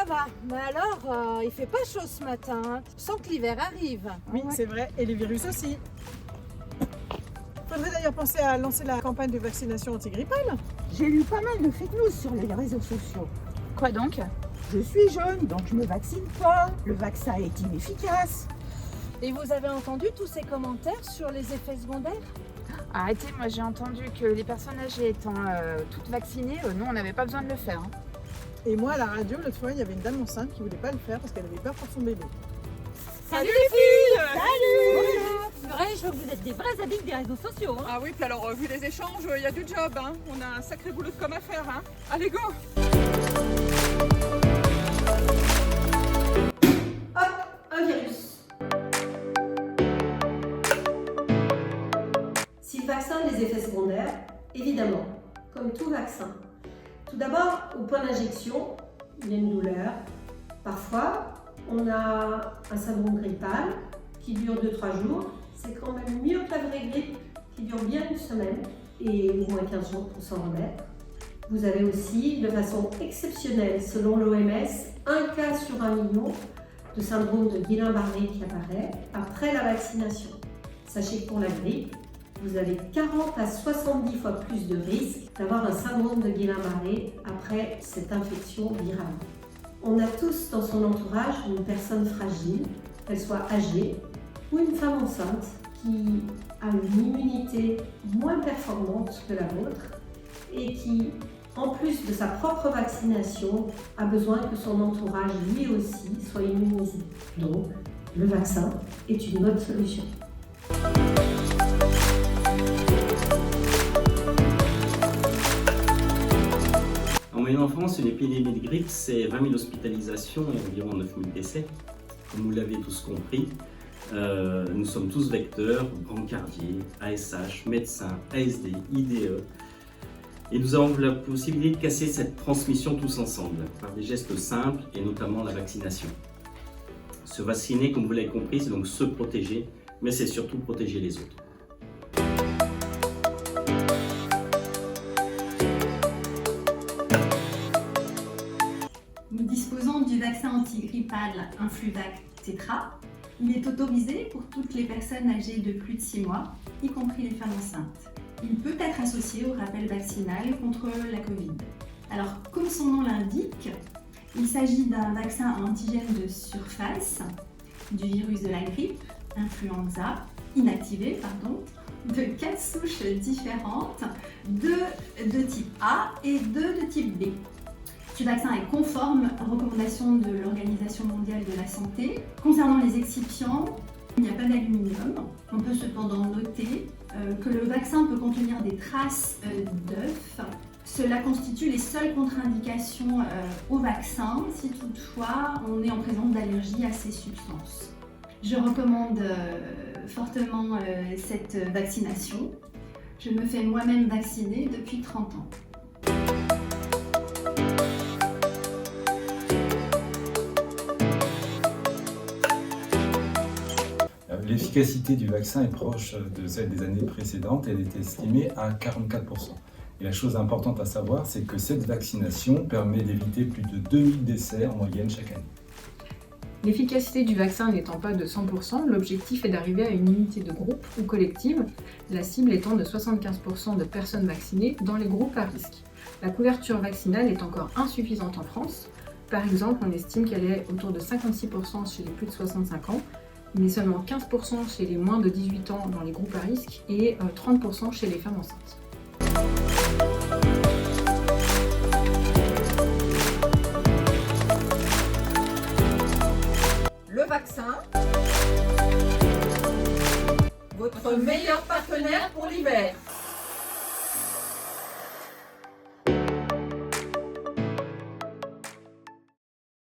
va. Mais alors, il fait pas chaud ce matin, hein. Sans que l'hiver arrive. Oui, c'est vrai. Et les virus aussi. Faudrait d'ailleurs penser à lancer la campagne de vaccination antigrippale. J'ai lu pas mal de fake news sur les réseaux sociaux. Quoi donc? Je suis jeune, donc je me vaccine pas. Le vaccin est inefficace. Et vous avez entendu tous ces commentaires sur les effets secondaires? Arrêtez, moi j'ai entendu que les personnes âgées étant toutes vaccinées, nous on n'avait pas besoin de le faire. Hein. Et moi, à la radio, l'autre fois, il y avait une dame enceinte qui voulait pas le faire parce qu'elle avait peur pour son bébé. Salut les filles! C'est vrai, je vois que vous êtes des vrais addicts des réseaux sociaux. Hein. Ah oui, puis alors, vu les échanges, il y a du job. Hein. On a un sacré boulot de com à faire. Hein. Allez, go! Hop, un virus. Si le vaccin a des effets secondaires, évidemment, comme tout vaccin. Tout d'abord, au point d'injection, il y a une douleur. Parfois, on a un syndrome grippal qui dure 2-3 jours. C'est quand même mieux que la vraie grippe qui dure bien une semaine et au moins 15 jours pour s'en remettre. Vous avez aussi, de façon exceptionnelle, selon l'OMS, un cas sur 1 million de syndrome de Guillain-Barré qui apparaît après la vaccination. Sachez que pour la grippe, vous avez 40 à 70 fois plus de risque d'avoir un syndrome de Guillain-Barré après cette infection virale. On a tous dans son entourage une personne fragile, qu'elle soit âgée ou une femme enceinte qui a une immunité moins performante que la vôtre et qui, en plus de sa propre vaccination, a besoin que son entourage lui aussi soit immunisé. Donc, le vaccin est une bonne solution. En moyenne en France, une épidémie de grippe, c'est 20 000 hospitalisations et environ 9 000 décès. Comme vous l'avez tous compris, nous sommes tous vecteurs, brancardiers, ASH, médecins, ASD, IDE. Et nous avons la possibilité de casser cette transmission tous ensemble, par des gestes simples et notamment la vaccination. Se vacciner, comme vous l'avez compris, c'est donc se protéger, mais c'est surtout protéger les autres. Nous disposons du vaccin antigrippal Influvac Tetra. Il est autorisé pour toutes les personnes âgées de plus de 6 mois, y compris les femmes enceintes. Il peut être associé au rappel vaccinal contre la Covid. Alors, comme son nom l'indique, il s'agit d'un vaccin à antigène de surface du virus de la grippe, influenza, inactivé, de 4 souches différentes, 2 de type A et 2 de type B. Ce vaccin est conforme aux recommandations de l'Organisation mondiale de la santé. Concernant les excipients, il n'y a pas d'aluminium. On peut cependant noter que le vaccin peut contenir des traces d'œufs. Cela constitue les seules contre-indications au vaccin si toutefois on est en présence d'allergies à ces substances. Je recommande fortement cette vaccination. Je me fais moi-même vacciner depuis 30 ans. L'efficacité du vaccin est proche de celle des années précédentes, elle est estimée à 44%. Et la chose importante à savoir, c'est que cette vaccination permet d'éviter plus de 2000 décès en moyenne chaque année. L'efficacité du vaccin n'étant pas de 100%, l'objectif est d'arriver à une unité de groupe ou collective, la cible étant de 75% de personnes vaccinées dans les groupes à risque. La couverture vaccinale est encore insuffisante en France. Par exemple, on estime qu'elle est autour de 56% chez les plus de 65 ans, mais seulement 15% chez les moins de 18 ans dans les groupes à risque et 30% chez les femmes enceintes. Le vaccin, votre meilleur partenaire pour l'hiver.